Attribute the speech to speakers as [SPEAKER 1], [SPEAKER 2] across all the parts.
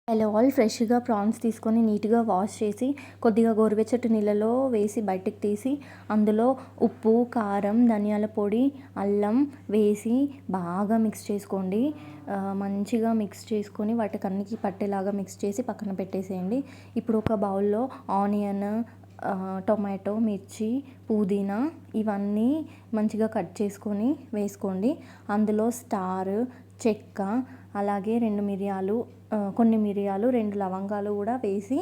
[SPEAKER 1] Hello all, ఫ్రెష్గా prawns తీసుకొని నీట్గా వాష్ చేసి కొద్దిగా గోరువెచ్చటి నీళ్ళలో వేసి బయటికి తీసి అందులో ఉప్పు, కారం, ధనియాల పొడి, అల్లం వేసి బాగా మిక్స్ చేసుకోండి. మంచిగా మిక్స్ చేసుకొని వాటికి అన్నికి పట్టేలాగా మిక్స్ చేసి పక్కన పెట్టేసేయండి. ఇప్పుడు ఒక బౌల్లో ఆనియన్, టొమాటో, మిర్చి, పుదీనా ఇవన్నీ మంచిగా కట్ చేసుకొని వేసుకోండి. అందులో స్టార్, చెక్క, అలాగే కొన్ని మిరియాలు, 2 లవంగాలు కూడా వేసి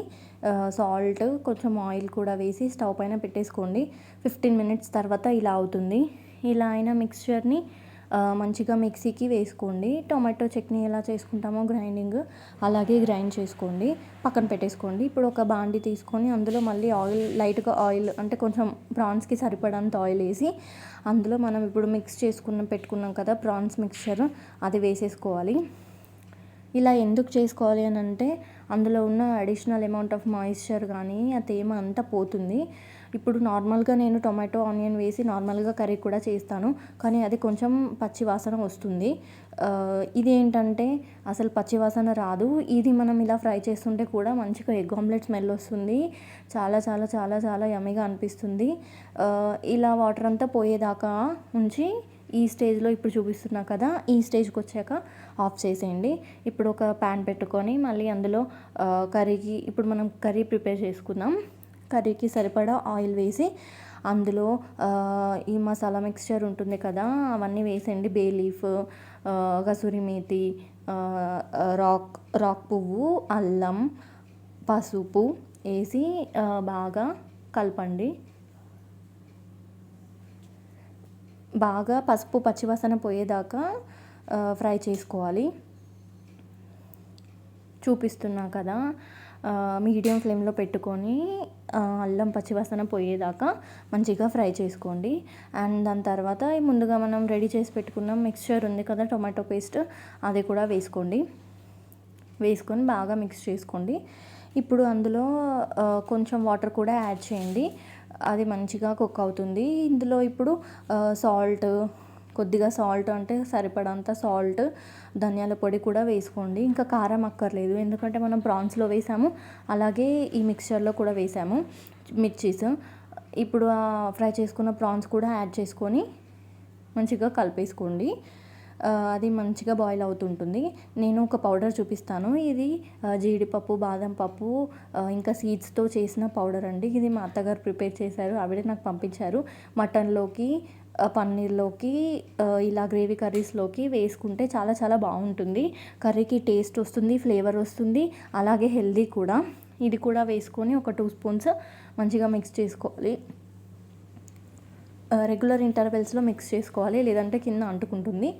[SPEAKER 1] సాల్ట్, కొంచెం ఆయిల్ కూడా వేసి స్టవ్ పైన పెట్టేసుకోండి. 15 మినిట్స్ తర్వాత ఇలా అవుతుంది. ఇలా అయిన మిక్స్చర్ని మంచిగా మిక్సీకి వేసుకోండి. టొమాటో చట్నీ ఎలా చేసుకుంటామో అలాగే గ్రైండ్ చేసుకోండి, పక్కన పెట్టేసుకోండి. ఇప్పుడు ఒక బాండి తీసుకొని అందులో మళ్ళీ లైట్గా ఆయిల్ అంటే కొంచెం ప్రాన్స్కి సరిపడంత ఆయిల్ వేసి అందులో మనం ఇప్పుడు మిక్స్ పెట్టుకున్నాం కదా ప్రాన్స్ మిక్స్చర్, అది వేసేసుకోవాలి. ఇలా ఎందుకు చేసుకోవాలి అని అంటే అందులో ఉన్న అడిషనల్ అమౌంట్ ఆఫ్ మాయిశ్చర్ కానీ ఆ తేమ అంతా పోతుంది. ఇప్పుడు నార్మల్గా నేను టొమాటో, ఆనియన్ వేసి నార్మల్గా కర్రీ కూడా చేస్తాను, కానీ అది కొంచెం పచ్చి వాసన వస్తుంది. ఇది ఏంటంటే అసలు పచ్చి వాసన రాదు. ఇది మనం ఇలా ఫ్రై చేస్తుంటే కూడా మంచిగా ఎగ్ ఆమ్లెట్ స్మెల్ వస్తుంది. చాలా చాలా చాలా చాలా యమ్మీగా అనిపిస్తుంది. ఇలా వాటర్ అంతా పోయేదాకా ఉంచి ఈ స్టేజ్లో ఇప్పుడు చూపిస్తున్నా కదా, ఈ స్టేజ్కి వచ్చాక ఆఫ్ చేసేయండి. ఇప్పుడు ఒక ప్యాన్ పెట్టుకొని మళ్ళీ అందులో ఇప్పుడు మనం కర్రీ ప్రిపేర్ చేసుకుందాం. కర్రీకి సరిపడా ఆయిల్ వేసి అందులో ఈ మసాలా మిక్స్చర్ ఉంటుంది కదా, అవన్నీ వేసేయండి. బే లీఫ్, కసూరి మేతి, రాక్ పువ్వు, అల్లం, పసుపు వేసి బాగా కలపండి. బాగా పసుపు పచ్చివాసన పోయేదాకా ఫ్రై చేసుకోవాలి. చూపిస్తున్నా కదా, మీడియం ఫ్లేమ్లో పెట్టుకొని అల్లం పచ్చివాసన పోయేదాకా మంచిగా ఫ్రై చేసుకోండి. అండ్ దాని తర్వాత ముందుగా మనం రెడీ చేసి పెట్టుకున్న మిక్స్చర్ ఉంది కదా, టొమాటో పేస్ట్, అది కూడా వేసుకొని బాగా మిక్స్ చేసుకోండి. ఇప్పుడు అందులో కొంచెం వాటర్ కూడా యాడ్ చేయండి, అది మంచిగా కుక్ అవుతుంది. ఇందులో ఇప్పుడు కొద్దిగా సాల్ట్ అంటే సరిపడంత సాల్ట్, ధనియాల పొడి కూడా వేసుకోండి. ఇంకా కారం అక్కర్లేదు, ఎందుకంటే మనం ప్రాన్స్లో వేసాము, అలాగే ఈ మిక్స్చర్లో కూడా వేసాము మిర్చీస్. ఇప్పుడు ఫ్రై చేసుకున్న ప్రాన్స్ కూడా యాడ్ చేసుకొని మంచిగా కలిపేసుకోండి. అది మంచిగా బాయిల్ అవుతుంటుంది. నేను ఒక పౌడర్ చూపిస్తాను. ఇది జీడిపప్పు, బాదం పప్పు, ఇంకా సీడ్స్తో చేసిన పౌడర్ అండి. ఇది మా అత్తగారు ప్రిపేర్ చేశారు, ఆవిడే నాకు పంపించారు. మటన్లోకి, పన్నీర్లోకి, ఇలా గ్రేవీ కర్రీస్లోకి వేసుకుంటే చాలా చాలా బాగుంటుంది. కర్రీకి టేస్ట్ వస్తుంది, ఫ్లేవర్ వస్తుంది, అలాగే హెల్దీ కూడా. ఇది కూడా వేసుకొని ఒక 2 స్పూన్స్ మంచిగా మిక్స్ చేసుకోవాలి. రెగ్యులర్ ఇంటర్వెల్స్లో మిక్స్ చేసుకోవాలి, లేదంటే కింద అంటుకుంటుంది.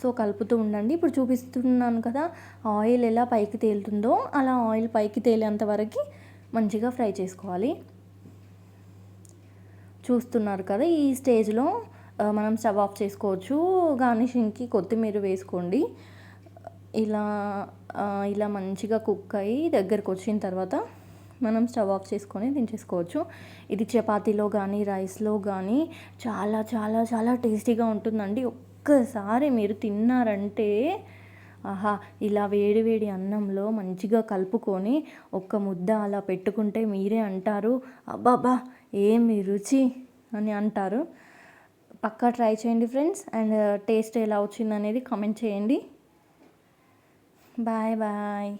[SPEAKER 1] సో కలుపుతూ ఉండండి. ఇప్పుడు చూపిస్తున్నాను కదా, ఆయిల్ ఎలా పైకి తేలుతుందో అలా ఆయిల్ పైకి తేలేంత వరకు మంచిగా ఫ్రై చేసుకోవాలి. చూస్తున్నారు కదా, ఈ స్టేజ్లో మనం స్టవ్ ఆఫ్ చేసుకోవచ్చు. గార్నిషింగ్కి కొత్తిమీర వేసుకోండి. ఇలా మంచిగా కుక్ అయ్యి దగ్గరకు వచ్చిన తర్వాత మనం స్టవ్ ఆఫ్ చేసుకొని దించేసుకోవచ్చు. ఇది చపాతీలో కానీ రైస్లో కానీ చాలా చాలా చాలా టేస్టీగా ఉంటుందండి. ఒక్కసారి మీరు తిన్నారంటే ఆహా, ఇలా వేడి వేడి అన్నంలో మంచిగా కలుపుకొని ఒక్క ముద్ద అలా పెట్టుకుంటే మీరే అంటారు, అబ్బాబా ఏమి రుచి అని అంటారు. పక్కా ట్రై చేయండి ఫ్రెండ్స్, అండ్ టేస్ట్ ఎలా వచ్చింది అనేది కామెంట్ చేయండి. Bye bye.